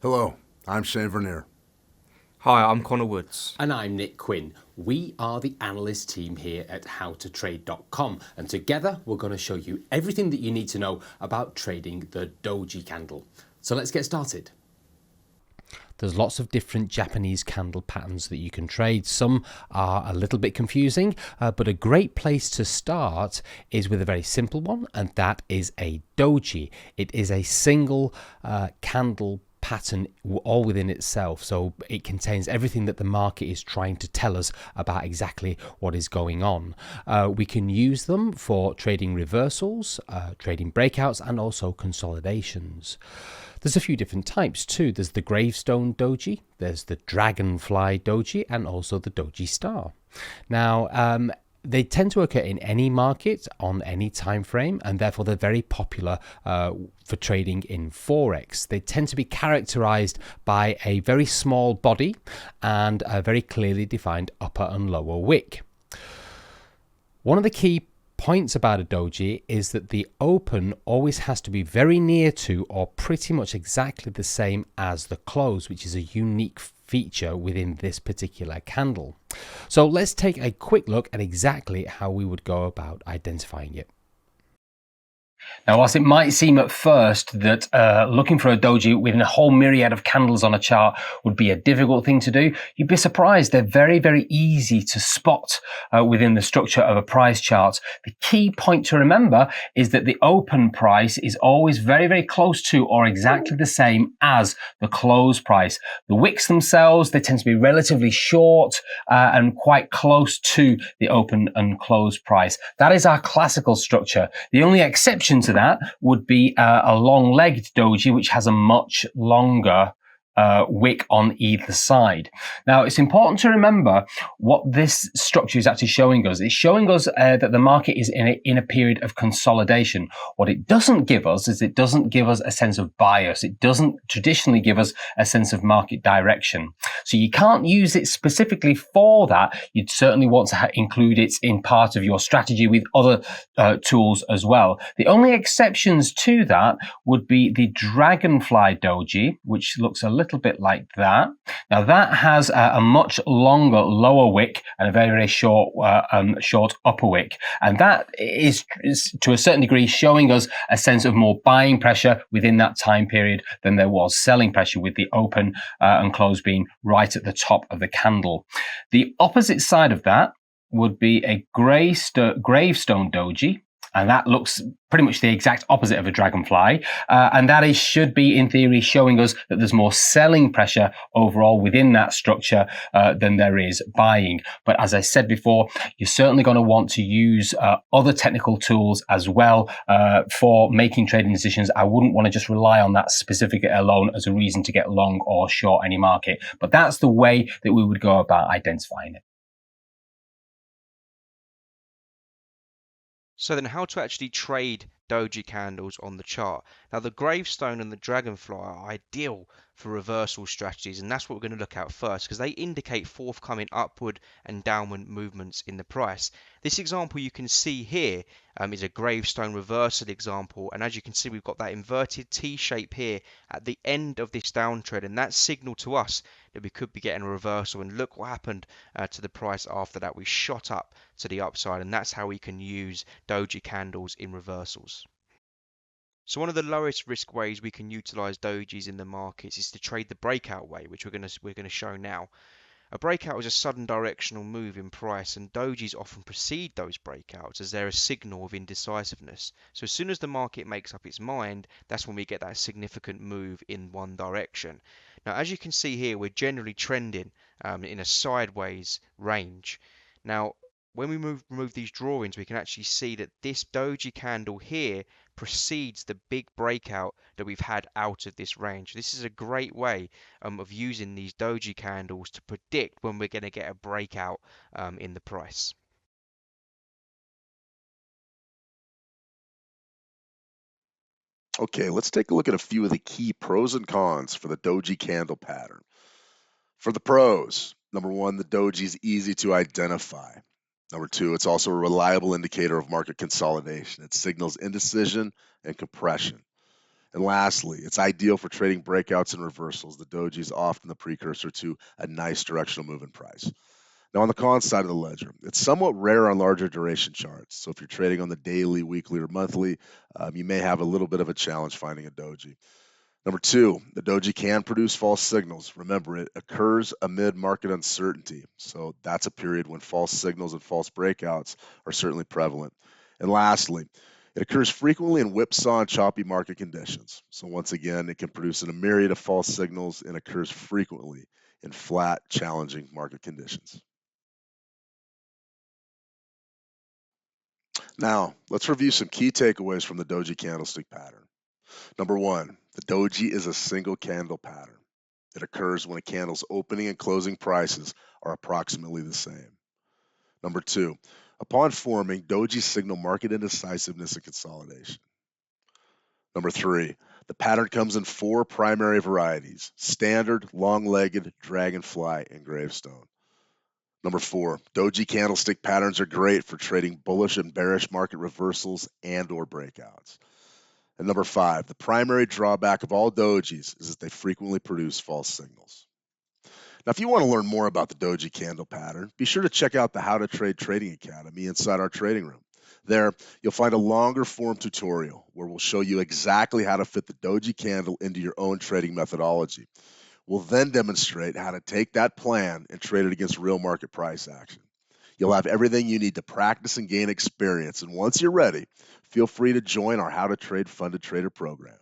Hello, I'm Shane Vernier. Hi, I'm Connor Woods. And I'm Nick Quinn. We are the analyst team here at howtotrade.com, and together we're going to show you everything that you need to know about trading the Doji candle. So let's get started. There's lots of different Japanese candle patterns that you can trade. Some are a little bit confusing, but a great place to start is with a very simple one, and that is a doji. It is a single candle pattern all within itself, so it contains everything that the market is trying to tell us about exactly what is going on. We can use them for trading reversals, trading breakouts, and also consolidations. There's a few different types too. There's the gravestone doji, there's the dragonfly doji, and also the doji star. Now, they tend to occur in any market on any time frame, and therefore they're very popular for trading in Forex. They tend to be characterized by a very small body and a very clearly defined upper and lower wick. One of the key points about a doji is that the open always has to be very near to or pretty much exactly the same as the close, which is a unique feature within this particular candle. So let's take a quick look at exactly how we would go about identifying it. Now, whilst it might seem at first that looking for a doji within a whole myriad of candles on a chart would be a difficult thing to do, you'd be surprised they're very, very easy to spot within the structure of a price chart. The key point to remember is that the open price is always very, very close to or exactly the same as the close price. The wicks themselves, they tend to be relatively short and quite close to the open and close price. That is our classical structure. The only exception to that would be a long-legged doji, which has a much longer wick on either side. Now, it's important to remember what this structure is actually showing us. It's showing us that the market is in a period of consolidation. What it doesn't give us is it doesn't give us a sense of bias. It doesn't traditionally give us a sense of market direction. So you can't use it specifically for that. You'd certainly want to include it in part of your strategy with other tools as well. The only exceptions to that would be the dragonfly doji, which looks a little bit like that. Now that has a much longer lower wick and a very, very short upper wick. And that is to a certain degree showing us a sense of more buying pressure within that time period than there was selling pressure, with the open and close being right at the top of the candle. The opposite side of that would be a gravestone doji. And that looks pretty much the exact opposite of a dragonfly. And that should be, in theory, showing us that there's more selling pressure overall within that structure than there is buying. But as I said before, you're certainly going to want to use other technical tools as well for making trading decisions. I wouldn't want to just rely on that specific alone as a reason to get long or short any market. But that's the way that we would go about identifying it. So then how to actually trade doji candles on the chart. Now the gravestone and the dragonfly are ideal for reversal strategies, and that's what we're going to look at first because they indicate forthcoming upward and downward movements in the price. This example you can see here is a gravestone reversal example, and as you can see we've got that inverted T shape here at the end of this downtrend, and that signal to us that we could be getting a reversal. And look what happened to the price after that. We shot up to the upside, and that's how we can use doji candles in reversals. So one of the lowest risk ways we can utilize dojis in the markets is to trade the breakout way, which we're going to show now. A breakout is a sudden directional move in price, and dojis often precede those breakouts as they're a signal of indecisiveness. So as soon as the market makes up its mind, that's when we get that significant move in one direction. Now, as you can see here, we're generally trending in a sideways range. Now, when we remove these drawings, we can actually see that this doji candle here precedes the big breakout that we've had out of this range. This is a great way of using these doji candles to predict when we're going to get a breakout in the price. Okay, let's take a look at a few of the key pros and cons for the doji candle pattern. For the pros, number one, the doji is easy to identify. Number two, it's also a reliable indicator of market consolidation. It signals indecision and compression. And lastly, it's ideal for trading breakouts and reversals. The doji is often the precursor to a nice directional move in price. Now, on the con side of the ledger, it's somewhat rare on larger duration charts. So if you're trading on the daily, weekly, or monthly, you may have a little bit of a challenge finding a doji. Number two, the doji can produce false signals. Remember, it occurs amid market uncertainty. So that's a period when false signals and false breakouts are certainly prevalent. And lastly, it occurs frequently in whipsaw and choppy market conditions. So once again, it can produce a myriad of false signals and occurs frequently in flat, challenging market conditions. Now, let's review some key takeaways from the Doji candlestick pattern. Number one, the Doji is a single candle pattern. It occurs when a candle's opening and closing prices are approximately the same. Number two, upon forming, Doji signal market indecisiveness and consolidation. Number three, the pattern comes in four primary varieties: standard, long-legged, dragonfly, and gravestone. Number four, Doji candlestick patterns are great for trading bullish and bearish market reversals and or breakouts. And number five, the primary drawback of all dojis is that they frequently produce false signals. Now, if you want to learn more about the doji candle pattern, be sure to check out the How to Trade Trading Academy inside our trading room. There, you'll find a longer form tutorial where we'll show you exactly how to fit the doji candle into your own trading methodology. We'll then demonstrate how to take that plan and trade it against real market price action. You'll have everything you need to practice and gain experience. And once you're ready, feel free to join our How to Trade Funded Trader program.